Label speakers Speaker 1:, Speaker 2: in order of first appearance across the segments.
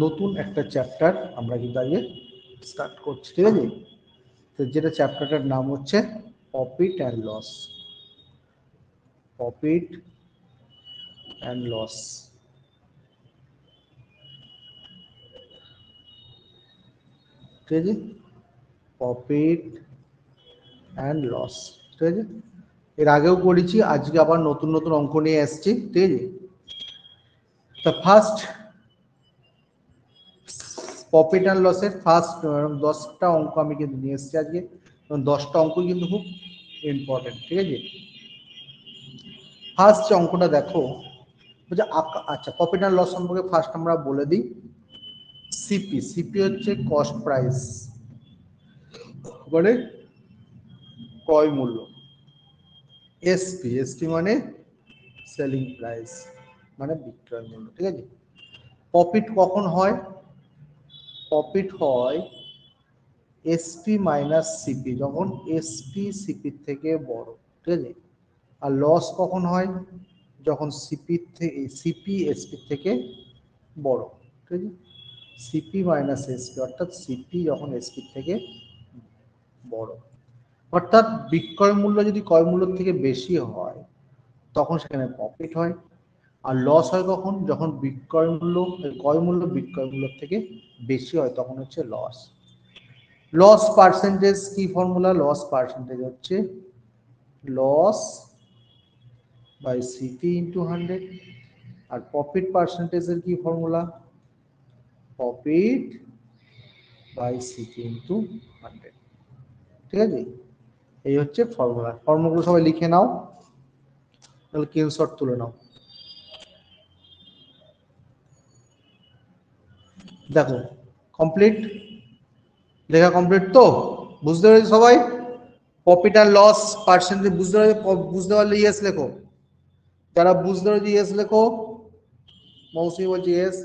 Speaker 1: নতুন একটা চ্যাপ্টার আমরা কিন্তু আজকে স্টার্ট করছি, ঠিক আছে? তো যেটা চ্যাপ্টারটার নাম হচ্ছে profit and loss. Profit and loss, ঠিক আছে? প্রফিট অ্যান্ড লস, ঠিক আছে? এর আগেও করেছি, আজকে আবার নতুন নতুন অঙ্ক নিয়ে এসছি, ঠিক আছে? তা ফার্স্ট প্রফিট অ্যান্ড লসের ফার্স্ট 10টা অঙ্ক আমি কিন্তু নিয়ে এসেছি আজকে, এবং 10টা অঙ্ক কিন্তু খুব ইম্পর্টেন্ট, ঠিক আছে? ফার্স্ট যে অঙ্কটা দেখো, যে আচ্ছা প্রফিট অ্যান্ড লস সম্পর্কে ফার্স্ট আমরা বলে দিই। সিপি, সিপি হচ্ছে কস্ট প্রাইস, মানে ক্রয় মূল্য। এসপি, এসপি মানে সেলিং প্রাইস, মানে বিক্রয় মূল্য, ঠিক আছে? প্রফিট কখন হয়? প্রফিট হয় এসপি মাইনাস সিপি, যখন এসপি সিপির থেকে বড়, ঠিক আছে? আর লস কখন হয়? যখন সিপি থেকে সিপি এসপি থেকে বড়, ঠিক আছে? সিপি মাইনাস এসপি, অর্থাৎ সিপি যখন এসপি থেকে বড়, অর্থাৎ বিক্রয় মূল্য যদি ক্রয় মূল্যের থেকে বেশি হয় তখন সেখানে প্রফিট হয়। আর লস হয় কখন? যখন বিক্রয় মূল্য ক্রয় মূল্য বিক্রয় মূল্যের থেকে বেশি হয়, তখন হচ্ছে লস। লস পার্সেন্টেজ কি ফর্মুলা? লস পার্সেন্টেজ হচ্ছে লস বাই সিপি ইন্টু 100। আর প্রফিট পার্সেন্টেজের কি formula? Profit by CP into 100, ঠিক আছে? এই হচ্ছে ফর্মুলা। ফর্মুলাগুলো সবাই লিখে নাও, তাহলে স্ক্রিনশট তুলে নাও। দেখো কমপ্লিট, লেখা কমপ্লিট তো? বুঝতে পেরেছি সবাই? প্রফিট আর লস পার্সেন্টেজ বুঝতে পারলে, বুঝতে পারলে ইয়েস লেখো। যারা বুঝতে পেরেছি ইয়েস লেখো। মৌসুমী বলছি ইয়েস।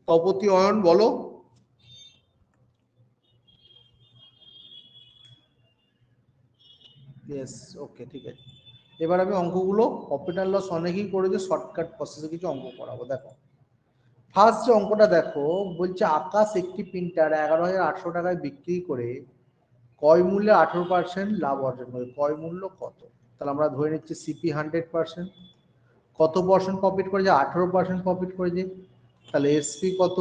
Speaker 1: তপতি অয়ন বলো ইয়েস। ওকে, ঠিক আছে। এবার আমি অঙ্কগুলো প্রফিট আর লস অনেকেই করেছে, শর্টকাট প্রসেসে কিছু অঙ্ক করাবো। দেখো ফার্স্ট যে অঙ্কটা দেখো, বলছে আকাশ একটি প্রিন্টার 11,800 টাকায় বিক্রি করে ক্রয় মূল্যে 18% লাভ অর্জন করে। ক্রয় মূল্য কত? তাহলে আমরা ধরে নিচ্ছি সিপি 100%, কত পার্সেন্ট প্রফিট করেছে? 18% প্রফিট করেছে। তাহলে এসপি কত?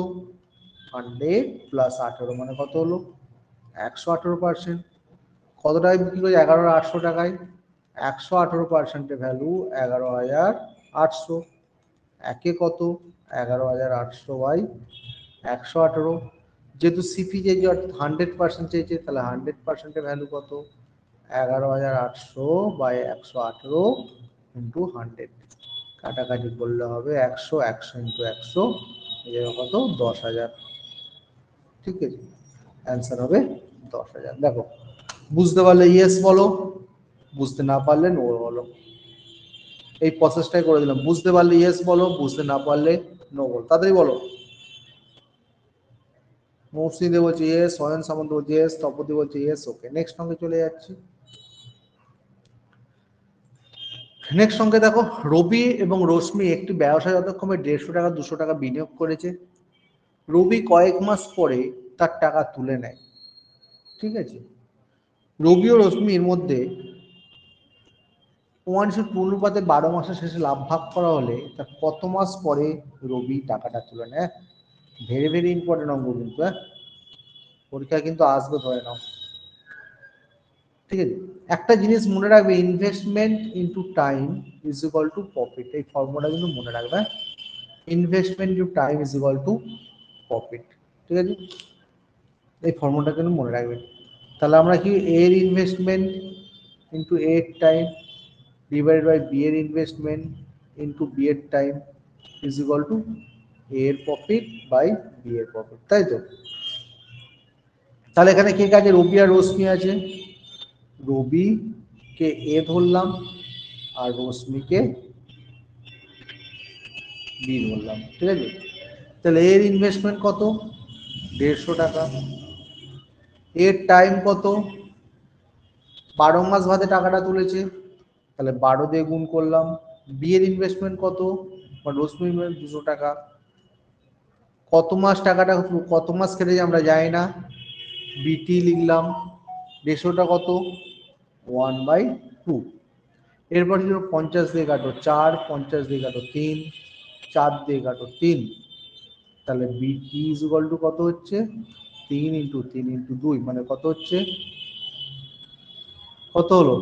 Speaker 1: 100 প্লাস 18 মানে কত হলো? 118%। কত টাকায় বিক্রি করেছে? 11,800 টাকায়। 118%-এর ভ্যালু 11,800। একে কত? 11,800 বাই 118। যেহেতু সিপি চেয়েছে অর্থাৎ 100% চেয়েছে, তাহলে 100%-এর ভ্যালু কত? 11,800 বাই 118 ইন্টু 100। কাটাকাটি করলে হবে 100, 100 ইন্টু 100, এই কত? 10,000, ঠিক আছে? অ্যান্সার হবে 10,000। দেখো বুঝতে পারলে ইয়েস বলো, বুঝতে না পারলে নো বলো। এই প্রসেসটাই করে দিলাম। বুঝতে পারলে ইয়েস বলো, বুঝতে না পারলে নো বলো। তাড়াতাড়ি বলো। মৌসুমী বলছে ইয়েস, অয়ন সামন্ত বলছে ইয়েস, তপতি বলছে ইয়েস। ওকে, নেক্সট সঙ্গে চলে যাচ্ছি। নেক্সট সঙ্গে দেখো, রবি এবং রশ্মি একটি ব্যবসায় যথাক্রমে 150 টাকা 200 টাকা বিনিয়োগ করেছে। রবি কয়েক মাস পরে তার টাকা তুলে নেয়, ঠিক আছে? রবি ও রশ্মির মধ্যে 1:2 অনুপাতে 12 মাসের শেষে লাভ ভাগ করা হলে তার কত মাস পরে রবি টাকাটা তুলে নেয়? ভেরি ভেরি ইম্পর্টেন্ট অঙ্ক কিন্তু, হ্যাঁ, পরীক্ষা কিন্তু আসবে, ধরে নাও, ঠিক আছে? একটা জিনিস মনে রাখবে, investment into time is equal two profit. এই ফর্মুলা কিন্তু মনে রাখবে। Investment into time is equal two profit, ঠিক আছে? এই ফর্মুলাটা কিন্তু মনে রাখবেন। তাহলে আমরা কি এর ইনভেস্টমেন্ট ইন্টু এর টাইম ডিভাইডেড বাই বি এর ইনভেস্টমেন্ট ইন্টু বি এর টাইম ইজ ইকুয়াল টু এ এর প্রফিট বাই বি এর প্রফিট, তাই তো? তাহলে এখানে কে কাছে? রবি আর রশ্মি আছে। রবিকে এ ধরলাম আর রশ্মিকে বি ধরলাম, ঠিক আছে? তাহলে এর ইনভেস্টমেন্ট কত? 150 টাকা। এর টাইম কত? 12 মাস বাদে টাকাটা তুলেছে, তাহলে 12 দিয়ে গুণ করলাম। বি এর ইনভেস্টমেন্ট কত? বা রশ্মির 200 টাকা। কত মাস টাকাটা কত মাস কেটেছে আমরা জানি না, বিটি লিখলাম, রেশোটা কত 1/2। এরপর ছিল 50 দিয়ে কাটো 4, 50 দিয়ে কাটো 3, 4 দিয়ে কাটো 3, তাহলে বিটি ইজ ইকুয়াল টু কত হচ্ছে 3 ইন্টু 3 ইন্টু 2, মানে কত হচ্ছে, কত হলো,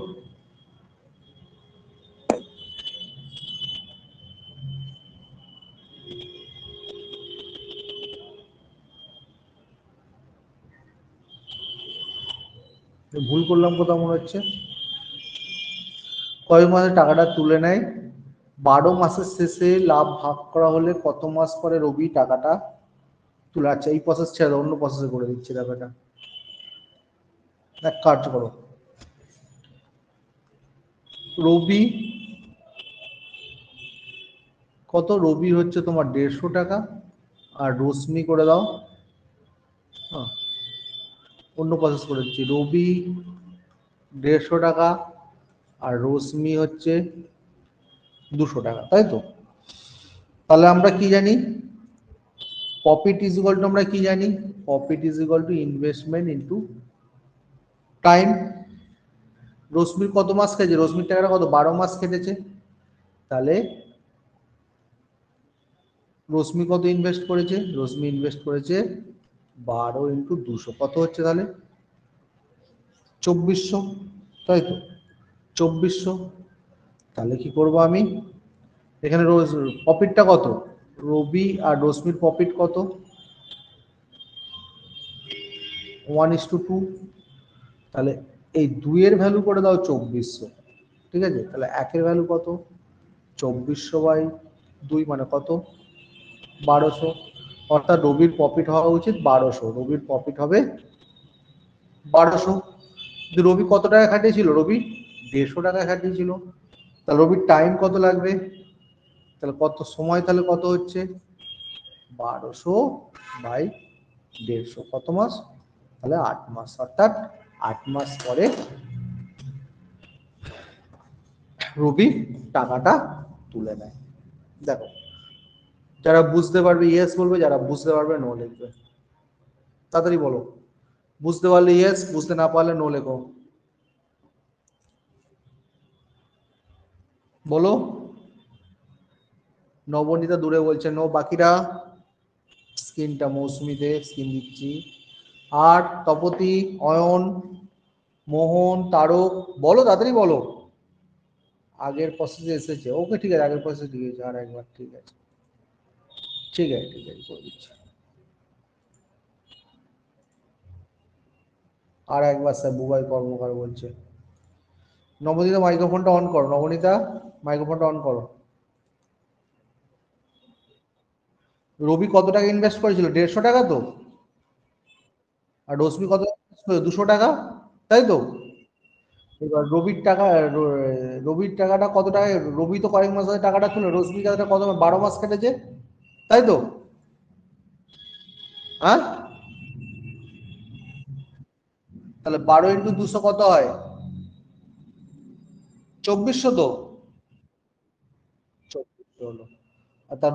Speaker 1: ভুল করলাম কোথাও মনে হচ্ছে, কয় মাসে টাকাটা তুলে নেয়, 12 মাসের শেষে লাভ ভাগ করা হলে কত মাস পরে রবি টাকাটা তুলে, আচ্ছা এই প্রসেস ছেড়ে অন্য প্রসেসে করে দিচ্ছি টাকাটা, এক কাজ করো, রবি কত, রবি হচ্ছে তোমার 150 টাকা, আর রশ্মি করে দাও, হ্যাঁ অন্য প্রসেস করে দিচ্ছি, রবি 150 টাকা আর রশ্মি হচ্ছে 200 টাকা, তাই তো। তাহলে আমরা কি জানি, প্রফিট ইজ ইকুয়াল টু, আমরা কি জানি, profit is equal two investment into time. রশ্মির কত মাস কেটেছে, রশ্মির টাকাটা কত 12 মাস কেটেছে, তাহলে রশ্মি কত ইনভেস্ট করেছে, রশ্মি ইনভেস্ট করেছে 12 ইন্টু 200, কত হচ্ছে তাহলে 2400, তাই তো 2400। তাহলে কি করব আমি, এখানে রোজ প্রফিটটা কত, রবি আর রশ্মির প্রফিট কত 1:2, তাহলে এই 2 এর ভ্যালু করে দাও 2400, ঠিক আছে, তাহলে 1 এর ভ্যালু কত 2400/2, মানে কত 1200, অর্থাৎ রবির প্রফিট হওয়া উচিত 1200, রবির প্রফিট হবে 1200। রবি কত টাকা খাটিয়েছিল, রবি 150 টাকা খাটিয়েছিল, তাহলে রবির টাইম কত লাগবে, তাহলে কত সময়, তাহলে কত হচ্ছে 1200/150, কত মাস, তাহলে 8 মাস, অর্থাৎ 8 মাস পরে রবি টাকাটা তুলে নেয়। দেখো যারা বুঝতে পারবে ইয়েস বলবে, যারা বুঝতে পারবে নো লিখবে, তাড়াতাড়ি বলো, বুঝতে পারলে ইয়েস, বুঝতে না পারলে নো লেখো, বলো। নবনীতা দূরে বলছে নো, বাকিরা স্ক্রিনটা মৌসুমিতে স্ক্রিন দিচ্ছি, আর তপতি, অয়ন, মোহন, তারক, বলো তাড়াতাড়ি বলো, আগের প্রসেসে এসেছে, ওকে ঠিক আছে, আগের প্রসেসে ঠিক আছে, আর একবার ঠিক আছে, ঠিক আছে ঠিক আছে করে দিচ্ছি, আর একবার স্যার বুবাই কর্মকার বলছে, নবনীতা মাইক্রোফোনটা অন করো, নবনীতা মাইক্রোফোনটা অন করো। রবি কত টাকা ইনভেস্ট করেছিল, 150 টাকা তো, আর রশ্মি কত 200 টাকা, তাই তো। এবার রবির টাকা, রবির টাকাটা কত টাকা, রবি তো কয়েক মাস আগে টাকাটা ছিল, রশ্মি টাকাটা কত 12 মাস কেটেছে, তাই তো, হ্যাঁ, তাহলে 12 × 200 কত হয় 2400, তো 2400 হলো। আর তার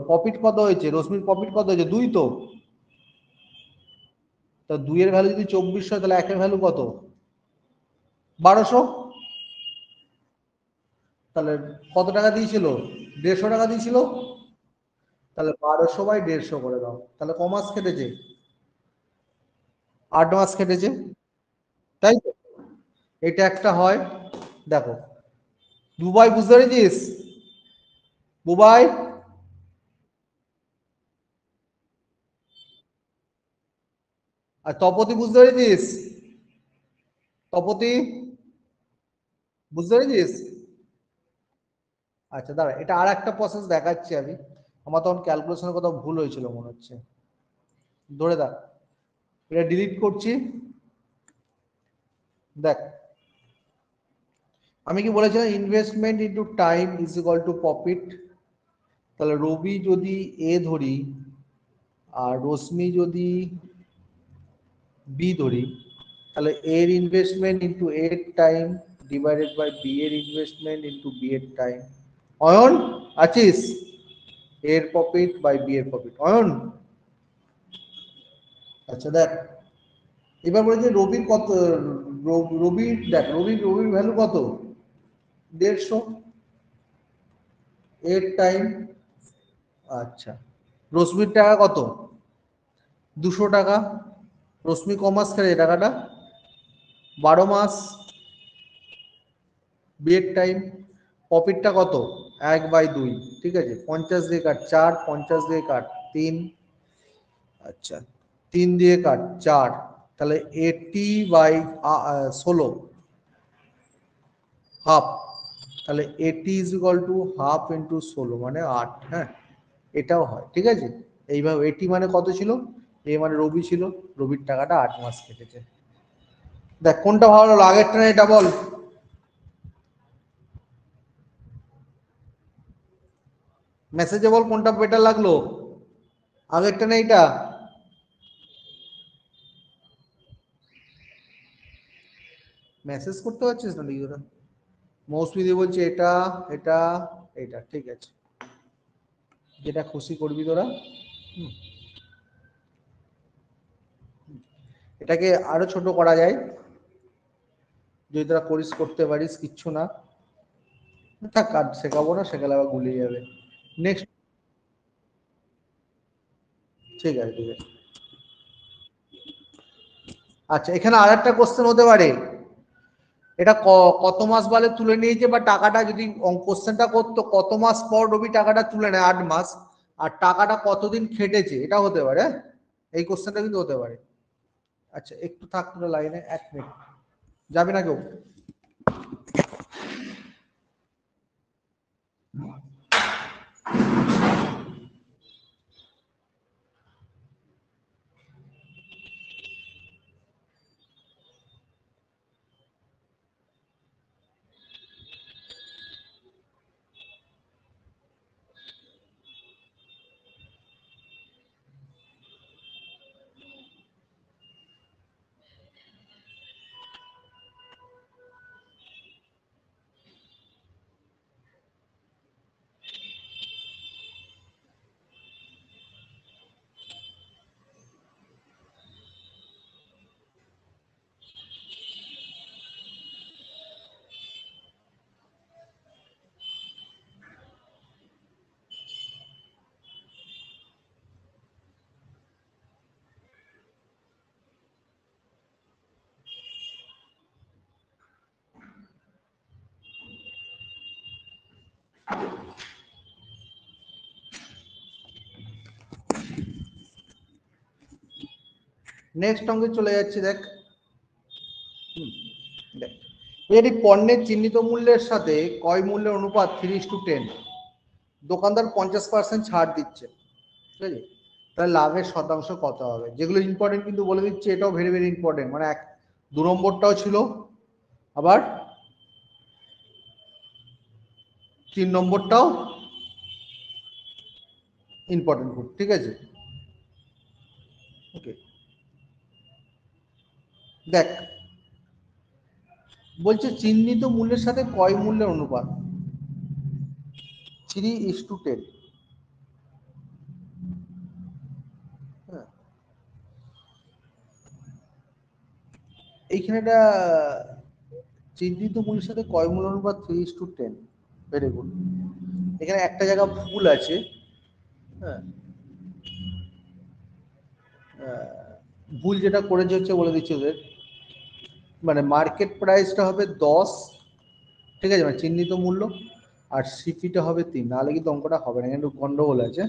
Speaker 1: প্রফিট কত হয়েছে, রশ্মির প্রফিট কত হয়েছে 2, তো তা 2 এর ভ্যালু যদি 2400 হয়, তাহলে 1 এর ভ্যালু কত 1200, তাহলে কত টাকা দিয়েছিল 150 টাকা দিয়েছিল, তাহলে 1200/150 করে দাও, তাহলে ক মাস কেটেছে 8 মাস কেটেছে, তাই তো। এটা একটা হয়, দেখো দুবাই বুঝতে পেরেছিস, বুবাই, আর তপতি বুঝতে পেরেছিস, তপতি বুঝতে পেরেছিস, আচ্ছা দাঁড়া, এটা আর একটা প্রসেস দেখাচ্ছি আমি, আমার তখন ক্যালকুলেশনের কথা ভুল হয়েছিল মনে হচ্ছে, ধরে দেখ, এটা ডিলিট করছি, দেখ আমি কি বলেছিলাম investment into time is equal two profit, তাহলে রবি যদি এ ধরি আর রশ্মি যদি বি ধরি, তাহলে এর ইনভেস্টমেন্ট ইনটু এর টাইম ডিভাইডেড বাই বি এর ইনভেস্টমেন্ট ইনটু বি এর টাইম, অয়ন আছিস, এর প্রফিট বাই বি এর প্রফিট, অয়ন আচ্ছা দেখ, এবার বলেছে রবির কত, রবির দেখ, রবির ভ্যালু কত, 150 এর টাইম। আচ্ছা, রশ্মির টাকা কত, 200 টাকা। রশ্মি কমাস খেলে এই টাকাটা 12 মাস, বিয়ের টাইম। প্রফিটটা কত, 1/2, ঠিক আছে। 50 দিয়ে কাট 4, 50 দিয়ে কাট 3, আচ্ছা 3 দিয়ে কাট 4, তাহলে 80/16 হাফ, তাহলে 80 is equal to half into 16 মানে 8। হ্যাঁ, এটাও হয়, ঠিক আছে। এইভাবে 80 মানে কত ছিল, এ মানে রবি ছিল, রবির টাকাটা 8 মাস কেটেছে। দেখ কোনটা ভালো লাগলো, আগেরটা না এটা বল। মেসেজে বল কোনটা বেটার লাগলো, আগেরটা না এটা। মেসেজ করতে পারছিস না নাকি ওরা? মৌসুমি দিয়ে বলছে এটা, এটা, এটা, ঠিক আছে, যেটা খুশি করবি তোরা। এটাকে আরো ছোট করা যায়, যদি তোরা করিস, করতে পারিস, কিচ্ছু না। থাক, কাজ শেখাবো না, শেখালে আবার গুলিয়ে যাবে। নেক্সট, ঠিক আছে, ঠিক আছে। আচ্ছা, এখানে আর একটা কোশ্চেন হতে পারে, এটা কত মাস বলে তুলে নিয়েছে, বা টাকাটা যদি কোশ্চেনটা করতো কত মাস পর রবি টাকাটা তুলে নেয়, 8 মাস, আর টাকাটা কতদিন খেটেছে, এটা হতে পারে। এই কোশ্চেনটা কিন্তু হতে পারে। আচ্ছা একটু থাক তোরা লাইনে, 1 মিনিট, যাবে না কেউ। নেক্সট অঙ্কে চলে যাচ্ছি, দেখ। দেখ, এটি পণ্যের চিহ্নিত মূল্যের সাথে ক্রয় মূল্যের অনুপাত 3:10, দোকানদার 50% ছাড় দিচ্ছে, ঠিক আছে। তাহলে লাভের শতাংশ কত হবে, যেগুলো ইম্পর্টেন্ট কিন্তু বলে দিচ্ছে, এটাও ভেরি ভেরি ইম্পর্টেন্ট, মানে 2 নম্বরটাও ছিল, আবার 3 নম্বরটাও ইম্পর্টেন্ট, ঠিক আছে। ওকে, দেখ বলছে চিহ্নিত মূল্যের সাথে ক্রয় মূল্যের অনুপাত 3:10। হ্যাঁ, এইখানে একটা চিহ্নিত মূল্যের সাথে ক্রয় মূল্য অনুপাত 3:10, ভেরি গুড। এখানে একটা জায়গা ভুল আছে। হ্যাঁ, ভুল যেটা করেছে হচ্ছে, বলে দিচ্ছি ওদের, মানে মার্কেট প্রাইসটা হবে 10, ঠিক আছে, মানে চিহ্নিত মূল্য, আর সিপিটা হবে 3, নাহলে কিন্তু অঙ্কটা হবে না, কিন্তু গন্ডগোল আছে।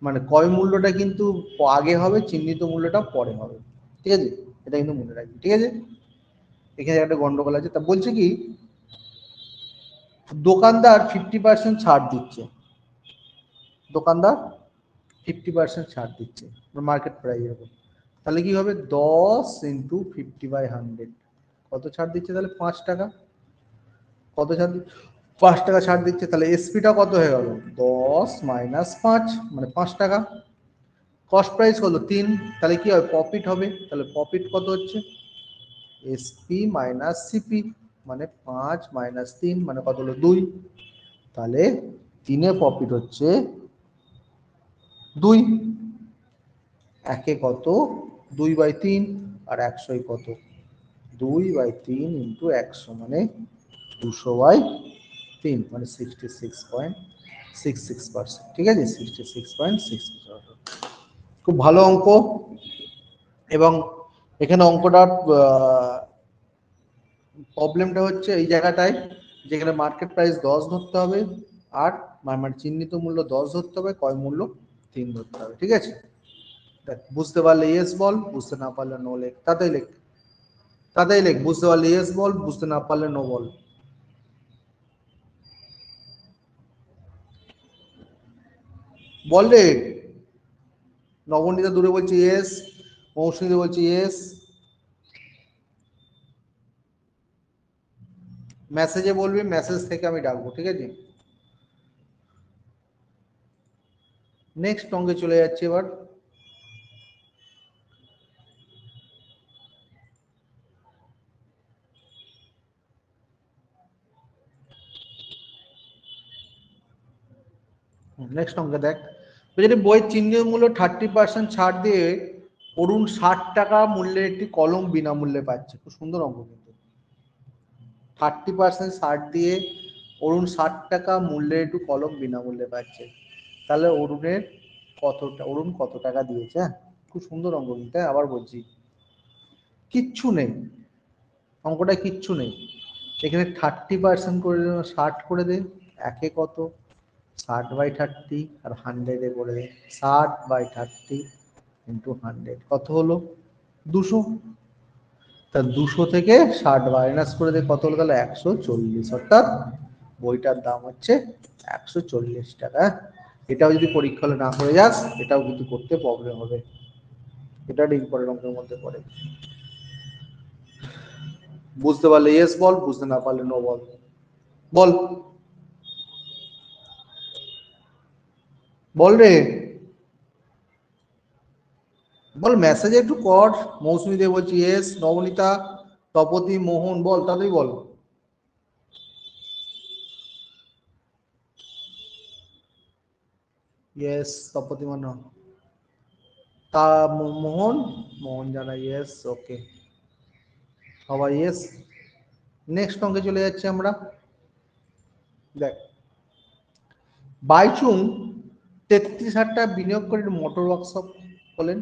Speaker 1: মানে ক্রয় মূল্যটা কিন্তু আগে হবে, চিহ্নিত মূল্যটা পরে হবে, ঠিক আছে, এটা কিন্তু মনে রাখবি, ঠিক আছে। এখানে একটা গন্ডগোল আছে। তা বলছে কি, দোকানদার 50% ছাড় দিচ্ছে, দোকানদার 50% ছাড় দিচ্ছে মার্কেট প্রাইস হবে, তাহলে কি হবে, 10 ইন্টু 50/100, কত ছাড় দিচ্ছে, তাহলে 5 টাকা। কত ছাড় দিচ্ছে, 5 টাকা ছাড় দিচ্ছে, তাহলে এসপিটা কত হয়ে গেল, 10 মাইনাস 5 মানে 5 টাকা। কস্ট প্রাইস কত, 3, তাহলে কি হবে, প্রফিট হবে, তাহলে প্রফিট কত হচ্ছে, এসপি মাইনাস সিপি, মানে 5 মাইনাস 3 মানে কত হলো, 2, তাহলে 3-এ প্রফিট হচ্ছে 2। একে কত 2/3 আর 100 কত 2/3 ইন্টু 100 মানে 200/3 মানে 66.66%। ঠিক আছে, 66.66%। খুব ভালো অঙ্ক। এবং এখানে অঙ্কটার প্রবলেমটা হচ্ছে এই জায়গাটায়, যেখানে মার্কেট প্রাইস 10 ধরতে হবে, আর মানে চিহ্নিত মূল্য 10 ধরতে হবে, ক্রয় মূল্য 3 ধরতে হবে। ঠিক আছে, বুঝতে পারলে ইয়েস বল, বুঝতে না পারলে নো লেখ। তাতেই লেখ, তাতেই লেখ। বুঝতে পারলে ইয়েস বল, বুঝতে না পারলে নো বল। বল রে। নবনীতা দূরে বলছে ইয়েস, মৌসুমী বলছে ইয়েস। মেসেজে বলবি, মেসেজ থেকে আমি ডাকবো। ঠিক আছে, নেক্সট অঙ্কে চলে যাচ্ছে এবার। নেক্সট অঙ্কে দেখ, যদি বইয়ের চিহ্নিত মূল্য 30% ছাড় দিয়ে অরুণ 60 টাকা মূল্যের একটি কলম বিনামূল্যে পাচ্ছে। খুব সুন্দর অঙ্ক কিন্তু। 30% ছাড় দিয়ে অরুণ 60 টাকা মূল্যের একটু কলম বিনামূল্যে পাচ্ছে। তাহলে অরুণের অরুণ কত টাকা দিয়েছে? হ্যাঁ, খুব সুন্দর অঙ্ক কিন্তু। আবার বলছি, কিচ্ছু নেই অঙ্কটা, কিচ্ছু নেই এখানে। 30% করে 60 করে দে, একে কত 60/30 আর 100 করে দে। 60/30 ইন্টু 100 কত হলো 200। তা 200 থেকে 60 মাইনাস করে দে, কত হলো তাহলে 140। অর্থাৎ বইটার দাম হচ্ছে 140 টাকা। এটাও যদি পরীক্ষা হলে না করে যাস, এটাও কিন্তু করতে প্রবলেম হবে। এটা ইম্পর্টেন্ট অঙ্কের মধ্যে পড়ে। বুঝতে পারলে ইয়েস বল, বুঝতে না পারলে নো বল। বল, বল রে, বল। মেসেজ একটু কর। মৌসুমী দে বলছি ইয়েস, নবনীতা, তপতি, মোহন, বল তাড়াতাড়ি বল। ইয়েস তপতি মানে তা, মোহন, মোহন জানা ইয়েস। ওকে, সবাই ইয়েস। নেক্সট অঙ্কে চলে যাচ্ছে আমরা। দেখ, বাইচুং 33,000 টাকা বিনিয়োগ করে মোটর ওয়ার্কশপ খোলেন।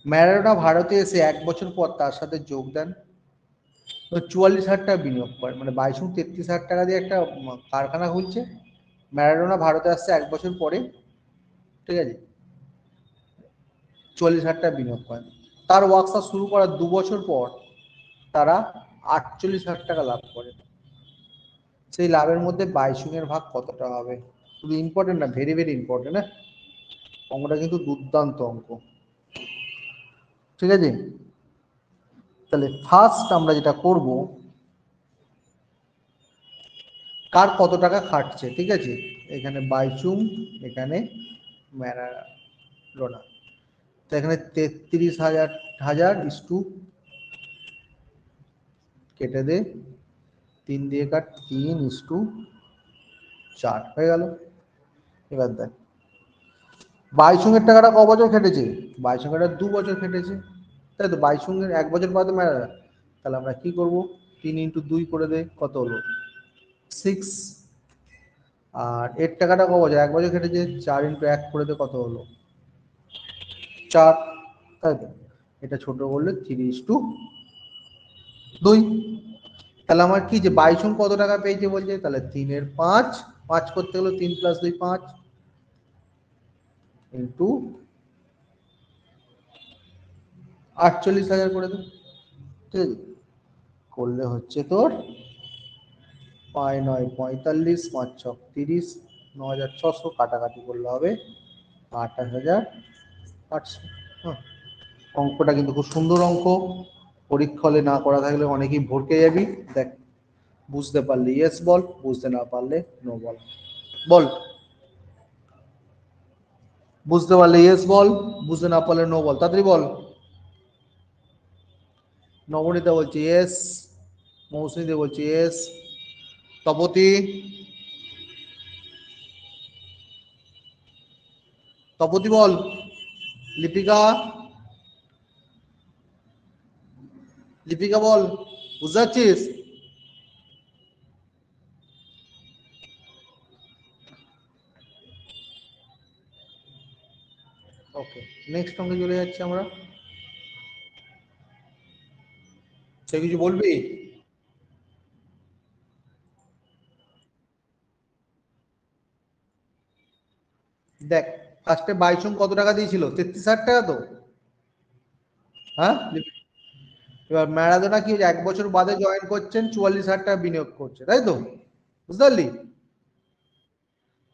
Speaker 1: ম্যারাডোনা ভারতে এসে 1 বছর পর তার সাথে যোগ দেন। 44,000 টাকা বিনিয়োগ করেন, মানে বাইচুং 33,000 টাকা দিয়ে একটা কারখানা খুলছে। ম্যারাডোনা ভারতে আসছে 1 বছর পরে। ঠিক আছে, 44,000 টাকা বিনিয়োগ করেন। তার ওয়ার্কশপ শুরু করার 2 বছর পর তারা 48,000 টাকা লাভ করে। সেই লাভের মধ্যে বাইচুংয়ের ভাগ কতটা হবে? শুধু ইম্পর্টেন্ট না, ভেরি ভেরি ইম্পর্টেন্ট। হ্যাঁ, অঙ্কটা কিন্তু দুর্দান্ত অঙ্ক। ঠিক আছে, তাহলে ফার্স্ট আমরা যেটা করব, কার কত টাকা খাটছে। ঠিক আছে, এখানে বাইচুং, এখানে ম্যারাডোনা। তো এখানে 33,000 ইস্টু কেটে দে, 3 দিয়ে কাট, 3:4 হয়ে গেল। এবার দেখ, বাইচুংয়ের টাকাটা ক বছর খেটেছে? বাইচুংয়ের 2 বছর খেটেছে, তাই তো। বাইচুংয়ের 1 বছর বাদে মারা। তাহলে আমরা কি করব, 3 × 2 করে দে, কত হলো 6। আর এর টাকাটা ক বছর? 1 বছর খেটেছে, 4 × 1 করে দে, কত হলো 4। তাই তো, এটা ছোট করলে 3:2। তাহলে আমার কি, যে বাইচুং কত টাকা পেয়েছে বলছে, তাহলে 3/5। 5 করতে হলো 3 + 2 5 ইন্টু 48,000 করে দেব। ঠিক আছে, করলে হচ্ছে তোর 5×9 45, 5×6 30, 9,600 কাটাকাটি করলে হবে 28,800। হ্যাঁ, অঙ্কটা কিন্তু খুব সুন্দর অঙ্ক। পরীক্ষা হলে না করা থাকলে অনেকেই ভরকে যাবি। দেখ, বুঝতে পারলে ইয়েস বল, বুঝতে না পারলে নো বল। বল, বুঝতে পারলে ইয়েস বল, বুঝতে না পারলে নো বল। তাড়াতাড়ি বল। নবনীতা বলছে ইয়েস, মৌসুমী বলছে ইয়েস, তপতি, তপতি বল। লিপিকা, লিপিকা বল, বুঝতে পারছিস? ওকে, নেক্সট অঙ্কে চলে যাচ্ছি আমরা। সে কিছু বলবি? দেখ, ফার্স্টে বাইচুং কত টাকা দিয়েছিল? 33,000 টাকা তো, হ্যাঁ? এবার ম্যারাডোনা কি 1 বছর বাদে জয়েন করছেন, 44,000 টাকা বিনিয়োগ করছে, তাই তো? বুঝতে পারলি?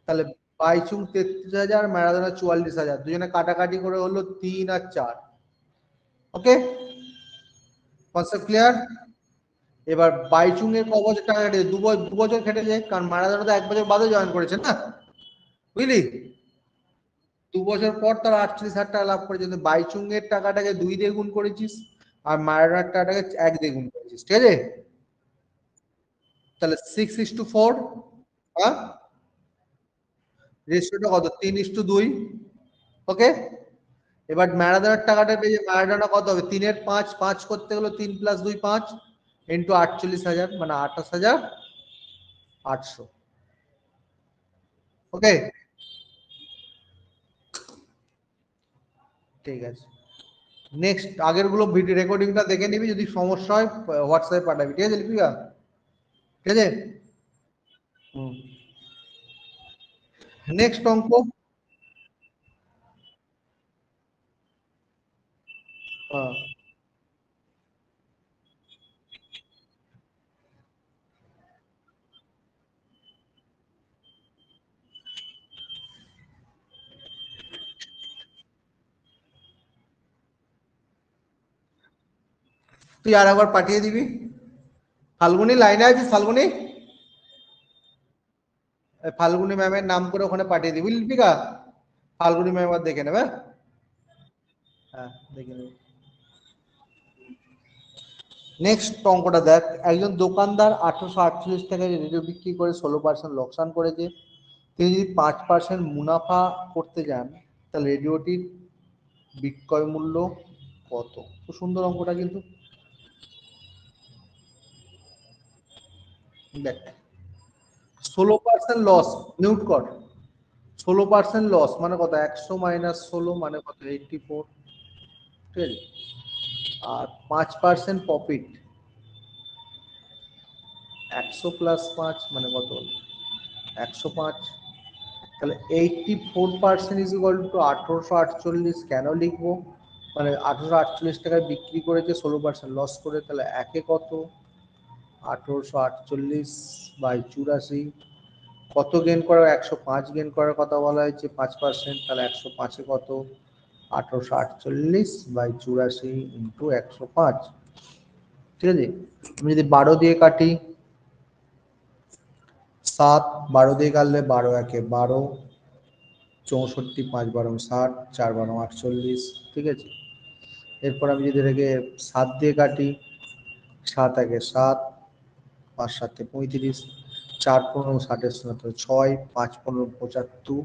Speaker 1: তাহলে বাইচুং 33,000, ম্যারাডোনা 44,000, দুজনে কাটাকাটি করে হলো 3 আর 4। ওকে, কনসেপ্ট ক্লিয়ার? এবার বাইচুং এর ক বছর টাকা কেটেছে? 2 বছর কেটেছে, কারণ ম্যারাডোনা তো 1 বছর বাদে জয়েন করেছে না, বুঝলি? 2 বছর পর তারা 38,000 টাকা লাভ করেছে। কিন্তু বাইচুং এর টাকাটাকে 2 দিয়ে গুণ করেছিস, আর ম্যারাডোনার টাকাটাকে 1 দিয়ে গুণ করেছিস, ঠিক আছে? তাহলে 6:4, হ্যাঁ, রেশিওটা কত? 3:2। ওকে, এবার ম্যারাডোনার টাকাটা পেয়ে ম্যারাডোনা কত হবে? 3-এর 5, 5 করতে গেলে 3 + 2 5 ইন্টু 48,000, মানে 28,800। ওকে, ঠিক আছে। নেক্সট, আগের গুলো ভিডিও রেকর্ডিংটা দেখে নিবি, যদি সমস্যা হয় হোয়াটসঅ্যাপে পাঠাবি, ঠিক আছে লিপিকা? ঠিক আছে। হুম। নেক্সট অঙ্ক। হ্যাঁ, তুই আর একবার পাঠিয়ে দিবি। ফাল্গুনি লাইনে আছিস? ফাল্গুনি, ফাল্গুনি ম্যামের নাম করে ওখানে পাঠিয়ে দিবি লিপিকা। ফাল্গুনি ম্যাম একবার দেখে নেবে। হ্যাঁ, দেখে নেবে। নেক্সট অঙ্কটা দেখ, একজন দোকানদার 1848 টাকায় রেডিও বিক্রি করে 16% লোকসান করেছে। তিনি যদি 5% মুনাফা করতে যান, তাহলে রেডিওটির বিক্রয় মূল্য কত? খুব সুন্দর অঙ্কটা কিন্তু। দেখ, 16% লস, মিউট কর। 16% লস মানে কত? 100 - 16 মানে কত? 84, ঠিক আছে? আর 5% প্রফিট, 100 + 5 মানে কত? 105। তাহলে 84% ইজ ইকুয়াল টু 1848। কেন লিখবো? মানে 1848 টাকায় বিক্রি করেছে 16% লস করে, তাহলে একে কত? 1848 বাই 84। কত গেন করার? 105 গেন করার কথা বলা হয়েছে, 5%। তাহলে 105-এ কত? 1848/84 × 105, ঠিক আছে? আমি যদি 12 দিয়ে কাটি, 7, 12 দিয়ে কাটলে 12 × 1 = 12, 64, 5 × 12 = 60, 4 × 12 = 48, ঠিক আছে? এরপর আমি যদি এটাকে 7 দিয়ে কাটি, 7 × 1 = 7, 5 × 7 = 35, 4 × 15 = 60, 6, 5 × 15 = 75,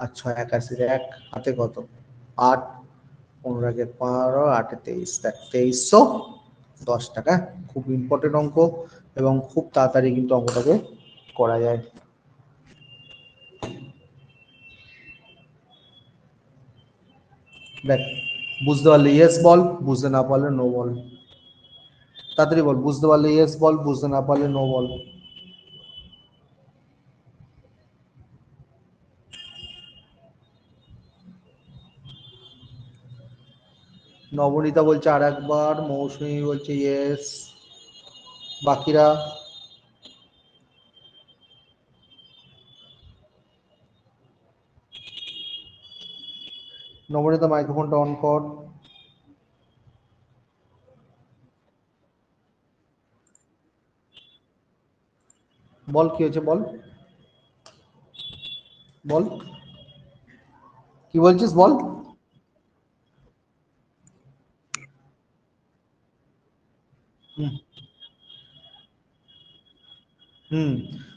Speaker 1: আর 6 × 81 1, হাতে কত? 8, 15 × 1 = 15, 8 × 23, দেখ 2310 টাকা। খুব ইম্পর্টেন্ট অঙ্ক, এবং খুব তাড়াতাড়ি কিন্তু অঙ্কটাকে করা যায়। দেখ, বুঝতে পারলে ইয়েস বল, বুঝতে না পারলে নো বল। তাড়াতাড়ি বল, বুঝতে পারলে ইয়েস বল, বুঝতে না পারলে নো বল। নবনীতা বলছে আর একবার, মৌসুমী বলছে ইয়েস, বাকিরা? নবনীতা মাইক্রোফোনটা অন কর। বল, কি হয়েছে বল, বল কি বলছিস বল। হুম, হুম,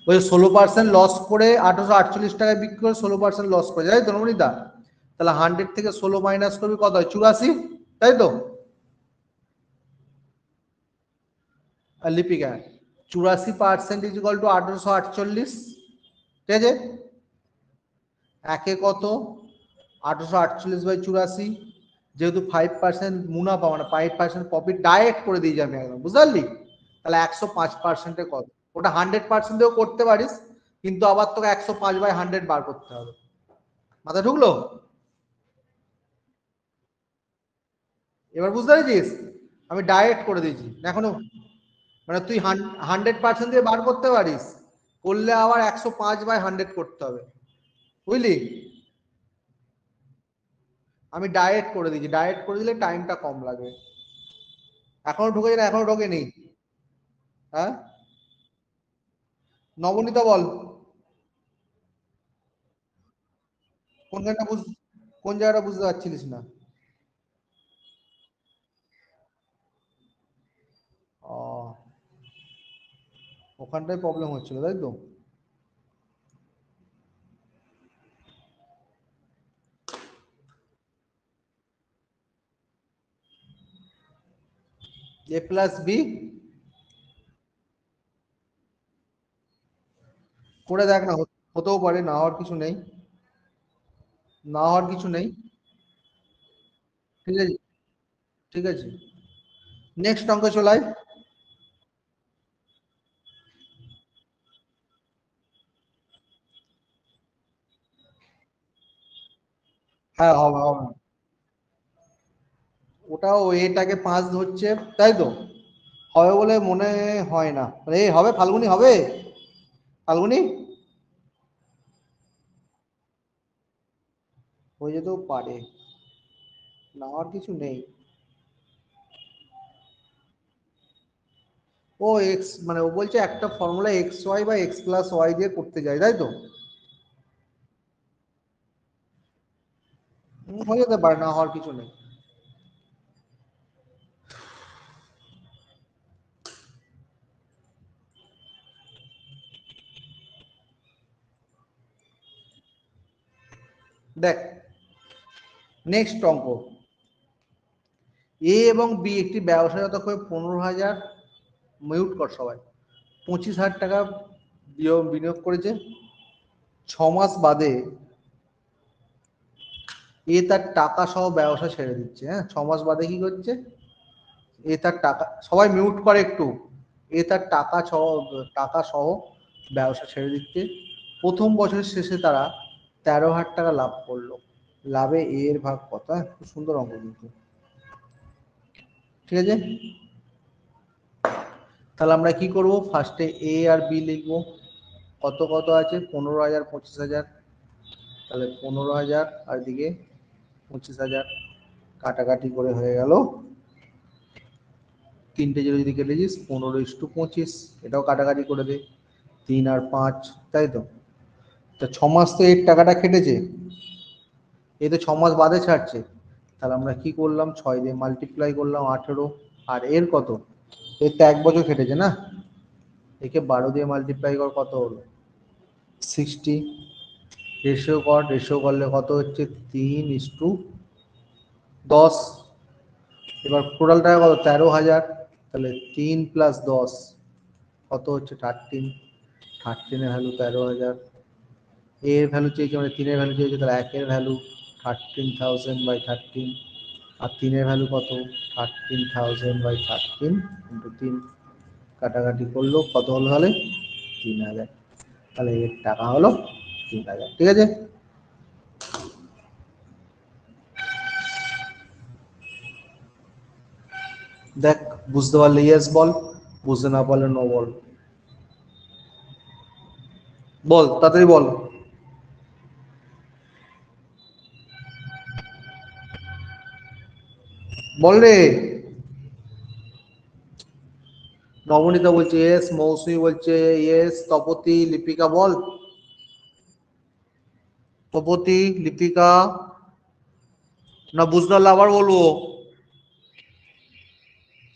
Speaker 1: ওই 16% লস করে 1848 টাকায় বিক্রি করে 16% লস করে, তাই তো নবনীতা? তাহলে 100 থেকে 16 মাইনাস করবি কত হয় 84, তাই তো? আর লিপিকা 84% ইজ ইকুয়াল টু 1848, ঠিক আছে? একে কত 1848/84, যেহেতু 5% মুনাফা মানে 5% প্রফিট ডাইরেক্ট করে দিয়েছি আমি একদম, বুঝতে পারলি? তাহলে 105%-এ কত? ওটা 100% দিয়েও করতে পারিস, কিন্তু আবার তোকে 105/100 বার করতে হবে। মাথা ঢুকলো? এবার বুঝতে পেরেছিস? আমি ডাইরেক্ট করে দিয়েছি এখনো, মানে তুই 100% দিয়ে বার করতে পারিস, করলে আবার 105/100 করতে হবে, বুঝলি? আমি ডাইরেক্ট করে দিয়েছি, ডাইরেক্ট করে দিলে টাইমটা কম লাগবে। এখনো ঢুকেছে না? এখনো ঢোকেনি? হ্যাঁ, নবনীতা বল, কোনখানটা কোন জায়গাটা বুঝতে পারছিলিস না? ও, ওখানটাই প্রবলেম হচ্ছিল, তাই তো? a+b করে দেখ না, হতেও পারে, না হওয়ার কিছু নেই, না হওয়ার কিছু নেই। ঠিক আছে, ঠিক আছে, নেক্সট অঙ্ক চলাই। হ্যাঁ, হবে হবে। ওটাও এটাকে 5 ধরছে, তাই তো? হবে বলে মনে হয় না, এ হবে, ফাল্গুনি হবে, ফাল্গুনি হয়ে যেতেও পারে, না হওয়ার কিছু নেই। ও এক্স মানে ও বলছে একটা ফর্মুলা x y বা x+y দিয়ে করতে যায়, তাই তো? হয়ে যেতে পারে, না হওয়ার কিছু নেই। দেখ, নেক্সট অঙ্ক, এ এবং বি একটি ব্যবসায়গত করে 15,000, মিউট কর সবাই, 25,000 টাকা বিনিয়োগ করেছে। 6 মাস বাদে এ তার টাকা সহ ব্যবসা ছেড়ে দিচ্ছে। হ্যাঁ, 6 মাস বাদে কি করছে? এ তার টাকা, সবাই মিউট করে একটু, এ তার টাকা সহ ব্যবসা ছেড়ে দিচ্ছে। প্রথম বছরের শেষে তারা 13,000 টাকা লাভ করলো, লাভে এর ভাগ কত? হ্যাঁ, খুব সুন্দর অঙ্ক কিন্তু, ঠিক আছে? তাহলে আমরা কি করব, ফার্স্টে এ আর বি লিখবো। কত কত আছে? 15,000, 25,000, তাহলে 15,000 আর দিকে 25,000, কাটাকাটি করে হয়ে গেল, তিনটে জিরো যদি কেটে দিস 15:25, এটাও কাটাকাটি করে দে, 3 আর 5, তাই তো? তা 6 মাস তো এর টাকাটা কেটেছে, এ তো 6 মাস বাদে ছাড়ছে, তাহলে আমরা কি করলাম, 6 দিয়ে মাল্টিপ্লাই করলাম 18, আর এর কত, এর তো 1 বছর কেটেছে না, একে 12 দিয়ে মাল্টিপ্লাই কর, কত হলো 60, রেশিও করলে কত হচ্ছে 3:10। এবার টোটাল টাকা কত, 13,000, তাহলে 3 + 10 কত হচ্ছে 13, 13-এর ভ্যালু 13,000, এর ভ্যালু চেয়েছে মানে 3-এর ভ্যালু চেয়েছে, তাহলে 1-এর ভ্যালু 13,000/13, আর 3-এর ভ্যালু কত 13,000/13 ইন্টু 3, কাটাকাটি করলো কত হলো, তাহলে 3,000, তাহলে এর টাকা হলো 3,000, ঠিক আছে? দেখ, বুঝতে পারলে ইয়েস বল, বুঝতে না পারলে নো বল, বল তাড়াতাড়ি বল। বল রে। নবনীতা বলছে ইয়েস, মৌসুমী বলছে ইয়েস, তপতি, লিপিকা বল, তপতি, লিপিকা, না বুঝতে পারলে আবার বলবো।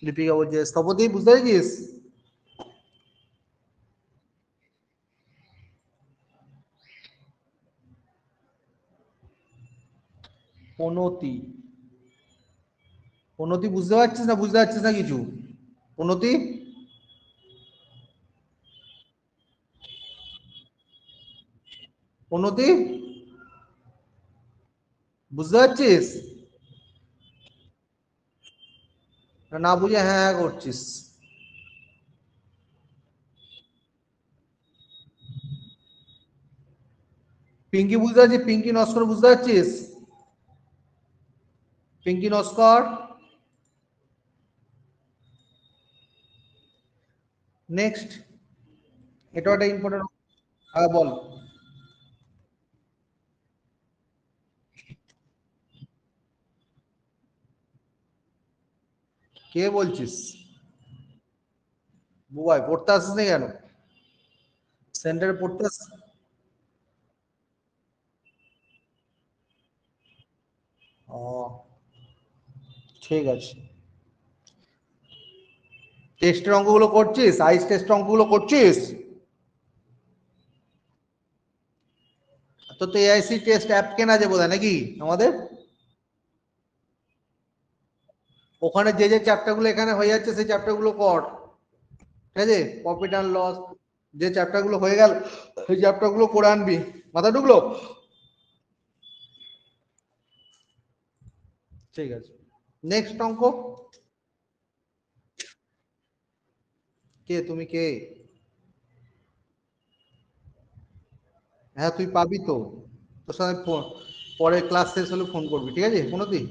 Speaker 1: লিপিকা বলছে স্থপতি, বুঝতে পেরেছিস? পনতি, পনতি বুঝতে পারছিস না, বুঝতে পারছিস না কিছু? পনতি, পনতি বুঝতে পারছিস না? বুঝে হ্যাঁ হ্যাঁ করছিস। পিঙ্কি বুঝতে পারছিস? পিঙ্কি নস্কর বুঝতে পারছিস? পিঙ্কি নস্কর, নেক্সট। এটা একটা ইম্পর্টেন্ট। হ্যাঁ বল। কে বলছিস? বুবাই, পড়তে আসিস না কেন? সেন্টারে পড়তে আসিস? ও, ঠিক আছে। টেস্টের অঙ্কগুলো করছিস? আইস টেস্টের অঙ্কগুলো করছিস? তো এআইসি টেস্ট অ্যাপ কেনা যাবে বোধহয় নাকি আমাদের? ওখানে যে যে চ্যাপ্টারগুলো এখানে হয়ে যাচ্ছে সেই চ্যাপ্টারগুলো কর, ঠিক আছে? প্রফিট অ্যান্ড লস যে চ্যাপ্টারগুলো হয়ে গেল সেই চ্যাপ্টারগুলো করে আনবি। মাথা ঢুকলো? ঠিক আছে। নেক্সট অঙ্ক। কে তুমি, কে? হ্যাঁ তুই পাবি তো, তোর সাথে পরে ক্লাস শেষ হলে ফোন করবি, ঠিক আছে কোনো দিন?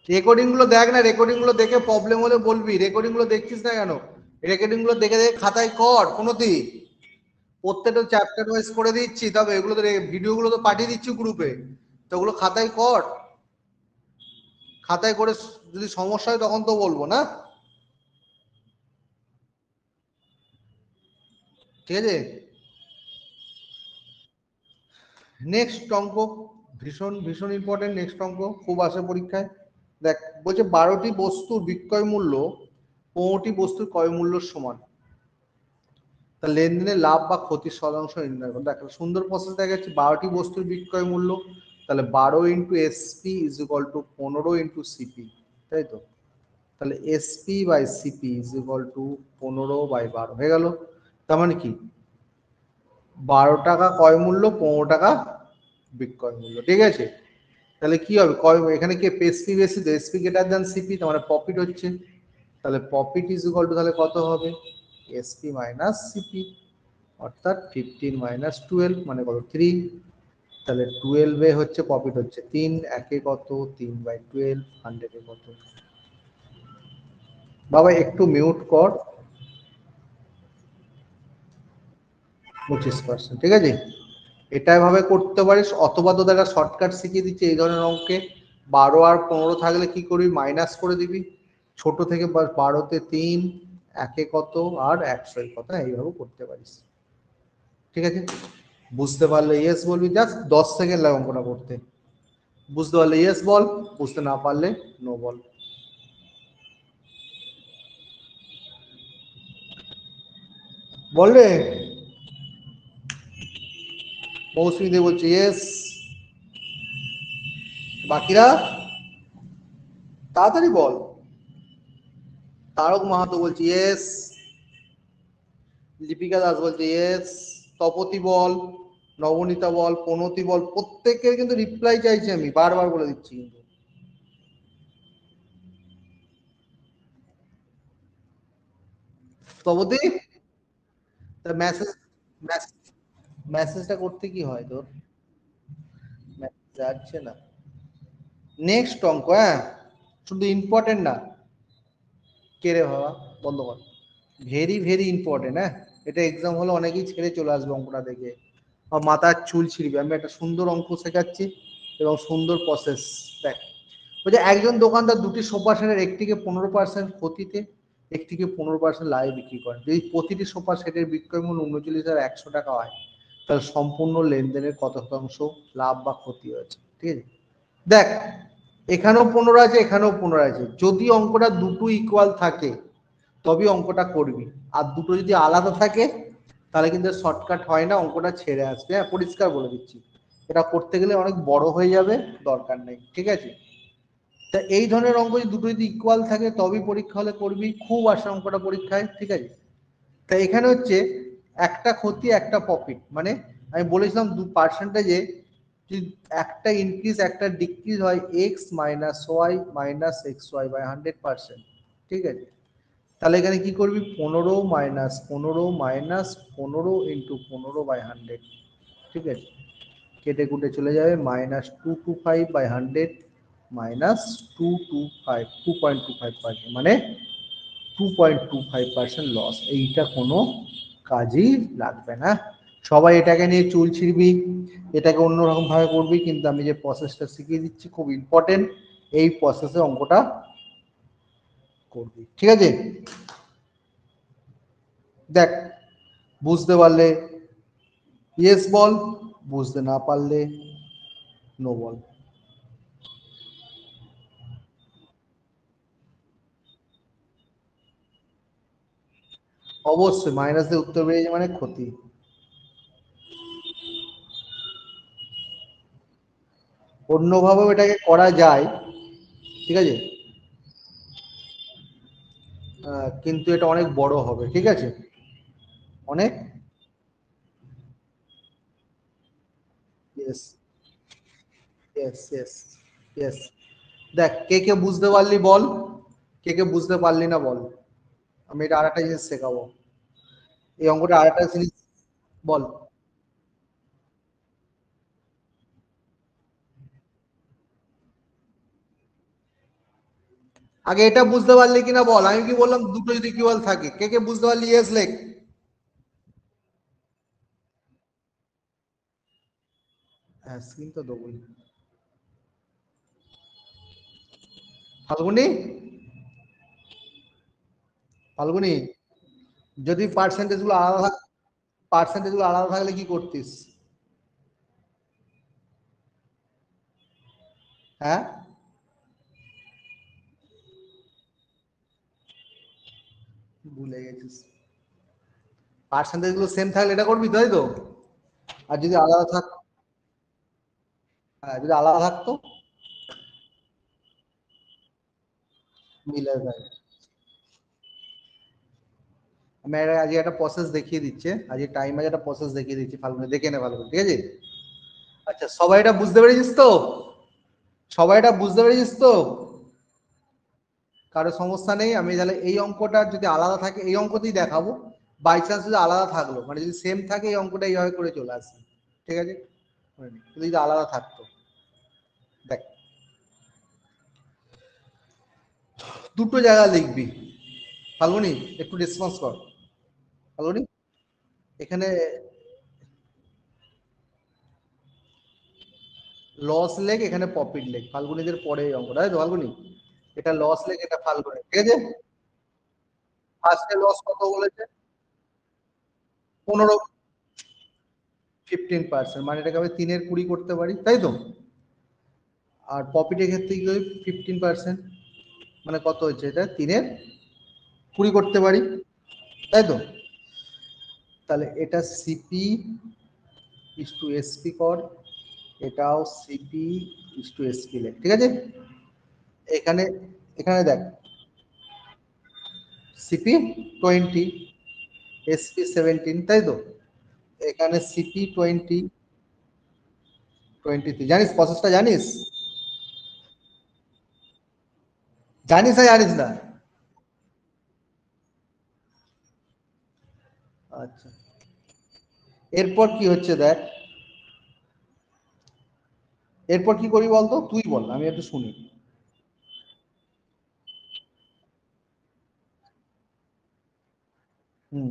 Speaker 1: রেকর্ডিং গুলো দেখ না, রেকর্ডিং গুলো দেখে প্রবলেম হলে বলবি। রেকর্ডিং গুলো দেখছিস না কেন? রেকর্ডিং গুলো দেখে দেখে খাতায় কর কোনো দিন। প্রত্যেকটা চ্যাপ্টার ওয়াইজ করে দিচ্ছি, তবে এগুলো তো ভিডিও গুলো তো পাঠিয়ে দিচ্ছি গ্রুপে, তো ওগুলো খাতায় কর। খাতায় করে যদি সমস্যা হয় তখন তো বলবো না, ঠিক আছে? নেক্সট অঙ্ক, ভীষণ ভীষণ ইম্পর্টেন্ট। নেক্সট অঙ্ক খুব আসে পরীক্ষায়। দেখ, বলছে 12টি বস্তুর বিক্রয় মূল্য 15টি বস্তুর ক্রয় মূল্যের সমান, তা লেনদেনের লাভ বা ক্ষতির শতাংশ নির্ণয় করো। দেখ সুন্দর প্রসেস দেখা যাচ্ছে। 12টি বস্তুর বিক্রয় মূল্য, তাহলে 12 into SP is equal to 15 into CP, তাই তো? তাহলে SP by CP is equal to 15/12 হয়ে গেল। তার মানে কি, 12 টাকা ক্রয় মূল্য, 15 টাকা বিক্রয় মূল্য, ঠিক আছে? তাহলে কি হবে, এখানে কি এসপি বেশি, তো এসপি গ্রেটার দেন সিপি, তার মানে প্রফিট হচ্ছে। তাহলে প্রফিট ইজ ইকুয়াল টু তাহলে কত হবে, এসপি মাইনাস সিপি, অর্থাৎ 15 মাইনাস 12 মানে কত, 3। তাহলে 12 হচ্ছে প্রফিট হচ্ছে 3, একে কত 3/12, 100 কত। বাবা একটু মিউট কর। 25%, ঠিক আছে? এটা এভাবে করতে পারিস, অথবা তো একটা শর্টকাট শিখিয়ে দিচ্ছে এই ধরনের অঙ্কে। 12 আর 15 থাকলে কি করবি, মাইনাস করে দিবি। ছোট থেকে 12তে 3, একে কত আর 100 কত, এইভাবে করতে পারিস, ঠিক আছে? বুঝতে পারলে ইয়েস বলবি, জাস্ট 10 সেকেন্ড লাগে অঙ্কটা করতে। বুঝতে পারলে ইয়েস বল, বুঝতে না পারলে নো বল। বল রে। মৌসুমী দে বলছে ইয়েস। বাকিরা তাড়াতাড়ি বল। তারক মাহাতো বলছে ইয়েস। লিপিকা দাস বলছে ইয়েস। তপতি বল, নবনীতা বল, প্রণতি বল। প্রত্যেকের কিন্তু রিপ্লাই চাইছি আমি, বারবার বলে দিচ্ছি কিন্তু। তপতি, মেসেজ, মেসেজটা করতে কি হয় তোর? মেসেজ যাচ্ছে না। নেক্সট অঙ্ক, হ্যাঁ শুধু ইম্পর্টেন্ট না। কে রে বাবা, বন্ধ কর। ভেরি ভেরি ইম্পর্টেন্ট, হ্যাঁ। এটা এক্সাম হলে অনেকেই ছেড়ে চলে আসবে অঙ্কটা দেখে, আর মাথার চুল ছিঁড়বে। আমি একটা সুন্দর অঙ্ক শেখাচ্ছি এবং সুন্দর প্রসেস। দেখ, বলছে একজন দোকানদার দুটি সোফা সেটের একটিকে 15% ক্ষতিতে, একটিকে 15% লাভে বিক্রি করেন। যদি প্রতিটি সোফা সেটের বিক্রয় মূল্য 39,100 টাকা হয়, তাহলে সম্পূর্ণ লেনদেনের কত শতাংশ লাভ বা ক্ষতি হয়েছে, ঠিক আছে? দেখ, এখানেও 15 আছে, এখানেও 15 আছে। যদি অঙ্কটা দুটো ইকুয়াল থাকে তবে অঙ্কটা করবি, আর দুটো যদি আলাদা থাকে তাহলে কিন্তু শর্টকাট হয় না, অঙ্কটা ছেড়ে আসবে। হ্যাঁ, পরিষ্কার বলে দিচ্ছি, এটা করতে গেলে অনেক বড় হয়ে যাবে, দরকার নেই, ঠিক আছে। তা এই ধরনের অঙ্ক যদি দুটো যদি ইকুয়াল থাকে তবেই পরীক্ষা হলে করবি, খুব আসে অঙ্কটা পরীক্ষায়, ঠিক আছে। তা এখানে হচ্ছে একটা ক্ষতি একটা প্রফিট, মানে আমি বলেছিলাম দু পার্সেন্টেজে যদি একটা ইনক্রিজ একটা ডিক্রিজ হয় x minus y minus x y by 100%, ঠিক আছে। তাহলে এখানে কি করবি, 15 - 15 - 15 × 15 /100, ঠিক আছে। কেটে কুটে চলে যাবে -225/100 -225 মানে 2.25% লস। এইটা কোনো কাজেই লাগবে না। সবাই এটাকে নিয়ে চুল ছিড়বি, এটাকে অন্যরকম ভাবে করবি, কিন্তু আমি যে প্রসেসটা শিখিয়ে দিচ্ছি খুব ইম্পর্টেন্ট, এই প্রসেসে অঙ্কটা করবি, ঠিক আছে। দেখ, বুঝতে পারলে ইয়েস বল, বুঝতে না পারলে নো বল। অবশ্যই মাইনাস দিয়ে উত্তর বেরিয়ে যাওয়া মানে ক্ষতি। অন্যভাবেও এটাকে করা যায়, ঠিক আছে, কিন্তু এটা অনেক বড় হবে, ঠিক আছে, অনেক। Yes, yes, yes, yes. দেখ, কে কে বুঝতে পারলি বল, কে কে বুঝতে পারলি না বল। আমি এটা আর একটা জিনিস শেখাবো, এই অঙ্কটা আর একটা জিনিস বল। আগে এটা বুঝতে পারলি কিনা বল, আমি কি বললাম দুটো যদি ইকুয়াল থাকে, কে কে বুঝতে পারলি ইয়েস লেখ। হ্যাঁ, স্ক্রিন তো দেবোই। ফাল্গুনি, ফাল্গুনি, যদি পার্সেন্টেজ গুলো আলাদা, পার্সেন্টেজ গুলো আলাদা থাকলে কি করতিস? হ্যাঁ, ভুলে গেছিস। পার্সেন্টেজ গুলো সেম থাকলে এটা করবি, তাই তো। আর যদি আলাদা থাক, হ্যাঁ, যদি আলাদা থাকতো মিলে যায়। আমি আজকে একটা প্রসেস দেখিয়ে দিচ্ছে, আজকে টাইম আছে, একটা প্রসেস দেখিয়ে দিচ্ছি, ফাল্গুনি দেখে নে ভালো করে, ঠিক আছে। আচ্ছা, সবাই এটা বুঝতে পেরেছিস তো, সবাই এটা বুঝতে পেরেছিস তো, কারো সমস্যা নেই। আমি তাহলে এই অঙ্কটা যদি আলাদা থাকে এই অঙ্কতেই দেখাবো, বাই চান্স যদি আলাদা থাকলো, মানে যদি সেম থাকে এই অঙ্কটা এইভাবে করে চলে আসবে, ঠিক আছে। যদি আলাদা থাকতো, দেখ, দুটো জায়গা লিখবি, ফাল্গুনি একটু রেসপন্স কর, ফাল্গুনি, এখানে লস লেখ, এখানে প্রফিট লেখ, ফাল্গুনিদের পরে এই অঙ্কটা, তাই তো ফাল্গুনি। এটা লস লেখ, এটা ফাল্গুনি, ঠিক আছে। ফার্স্টে লস কত বলেছে? 15, 15%, মানে এটাকে আমি 3-20 করতে পারি, তাই তো। আর প্রফিটের ক্ষেত্রে কি করি, 15%, মানে কত হচ্ছে, এটা 3-20 করতে পারি, তাই তো। তাহলে এটা সিপি ইস টু এসপি কর, এটাও সিপি ইস টু এসপি লেখ, ঠিক আছে। এখানে, এখানে দেখ, সিপি 20, এসপি 17, তাই তো। এখানে সিপি 23, জানিস প্রসেসটা জানিস, জানিস না জানিস না? আচ্ছা, এরপর কি হচ্ছে দেখ, এরপর কি করি বলতো, তুই বল, আমি একটু শুনি। হুম,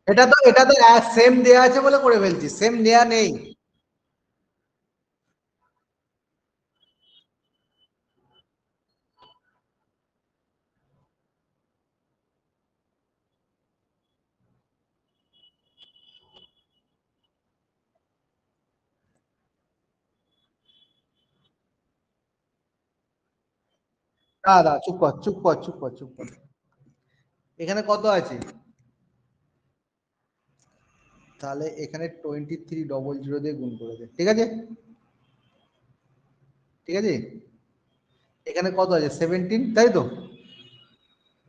Speaker 1: এটা তো সেম দেয়া আছে বলে করে ফেলছি, সেম নেয়া নেই। দাদা চুপ কর চুপ কর চুপ কর চুপ কর। এখানে কত আছে? তাহলে এখানে 2300 দিয়ে গুণ করে দে, ঠিক আছে? ঠিক আছে, এখানে কত আছে 17, তাই তো?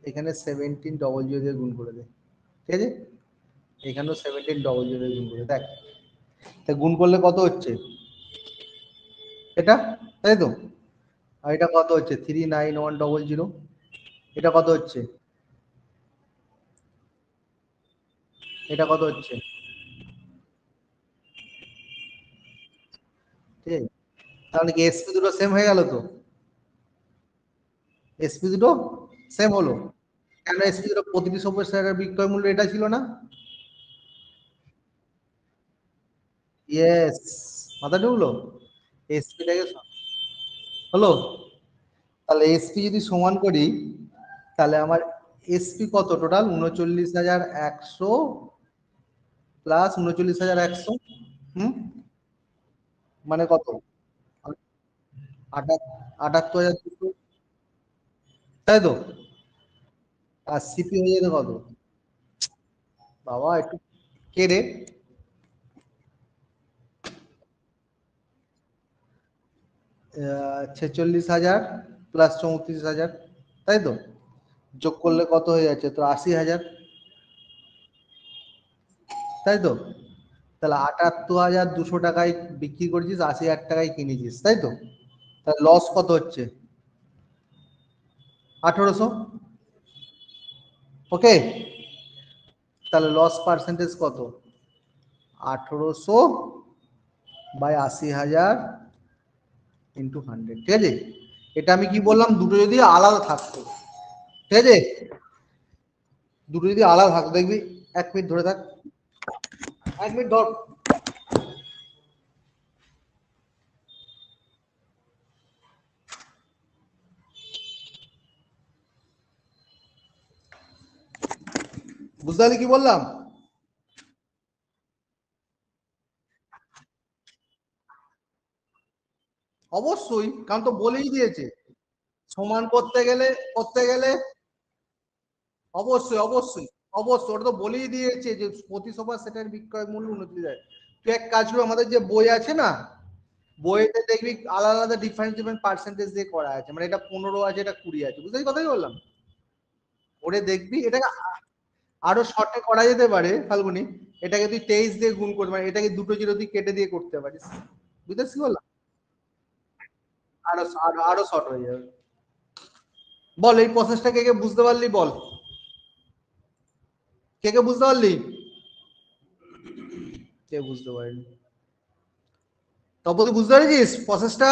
Speaker 1: এখানে 1700 দিয়ে গুণ করে দে, ঠিক আছে? এখানেও 1700 দিয়ে গুণ করে দেখ, তা গুণ করলে কত হচ্ছে এটা, তাই তো? আর এটা কত হচ্ছে 39100, এটা কত হচ্ছে, এটা কত হচ্ছে, ঠিক আছে? তাহলে কি এসপি দুটো সেম হয়ে গেল তো? এসপি দুটো সেম হলো। কেন এসপি দুটো প্রতিটি সবুজ শেয়ারের বিক্রয় মূল্য এটা ছিল না? ইয়েস, মাথা ঢুকলো। এসপিটাকে হলো। তাহলে এসপি যদি সমান করি, তাহলে আমার এসপি কত টোটাল 39,100 প্লাস 39,100, হুম, মানে কত 78,200, তাই তো? আর সিপি হয়ে যেত কত বাবা একটু, কে রে? 46,000 প্লাস 34,000, তাই তো? যোগ করলে কত হয়ে যাচ্ছে তো 80,000, তাই তো? তাহলে 78,200 টাকায় বিক্রি করেছিস, 80,000 টাকায় কিনেছিস, তাই তো? তাহলে লস কত হচ্ছে 1800। ওকে, তাহলে লস পার্সেন্টেজ কত 1800 বাই 80,000 ইন্টু 100, ঠিক আছে? এটা আমি কি বললাম, দুটো যদি আলাদা থাকতো, ঠিক আছে? দুটো যদি আলাদা থাকতো দেখবি, 1 মিনিট ধরে থাক, 1 মিনিট ধর। বুঝতে পারলি কি বললাম? অবশ্যই, কারণ তো বলেই দিয়েছে সমান করতে গেলে অবশ্যই অবশ্যই অবশ্যই, ওটা তো বলেই দিয়েছে যে প্রতি সোফা সেটের বিক্রয় মূল্য 29,000। তুই এক কাজ করে, আমাদের যে বই আছে না, বইতে দেখবি আলাদা আলাদা ডিফারেন্ট ডিফারেন্ট পার্সেন্টেজ দিয়ে করা আছে, মানে এটা 15 আছে, এটা 20 আছে, বুঝলি কথাই বললাম? ওরে দেখবি এটাকে আরো শর্টে করা যেতে পারে ফাল্গুনি, এটাকে তুই 23 দিয়ে গুণ করতে পারিস, এটাকে দুটো জিরো তুই কেটে দিয়ে করতে পারিস, বুঝতে পারছিস কি বললাম? আরো আরো আরো শর্ট হয়ে যাবে। বল এই প্রসেসটা কে কে বুঝতে পারলি বল, কে কে বুঝতে পারলি? কে বুঝতে পারিনি? তবে তুই বুঝতে পেরেছিস প্রসেসটা?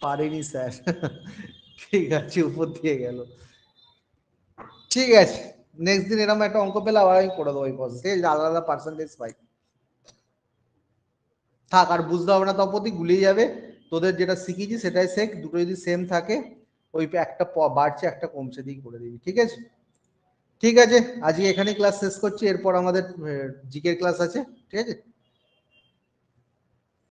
Speaker 1: পারিনি স্যার। ঠিক আছে, উপর দিয়ে গেল। ঠিক আছে, নেক্সট দিন এরকম একটা অঙ্ক পেলে আবার আমি করে দেবো এই প্রসেস, ঠিক আছে? আলাদা আলাদা পার্সেন্টেজ পাই। থাক, আর বুঝতে হবে না, তপতি গুলিয়ে যাবে। তোদের যেটা শিখিয়েছি সেটাই শেখ, দুটো যদি সেম থাকে ওই একটা বাড়ছে একটা কমছে দিয়ে করে দিবি, ঠিক আছে? ঠিক আছে, আজকে এখানেই ক্লাস শেষ করছি, এরপর আমাদের জিকের ক্লাস আছে, ঠিক আছে?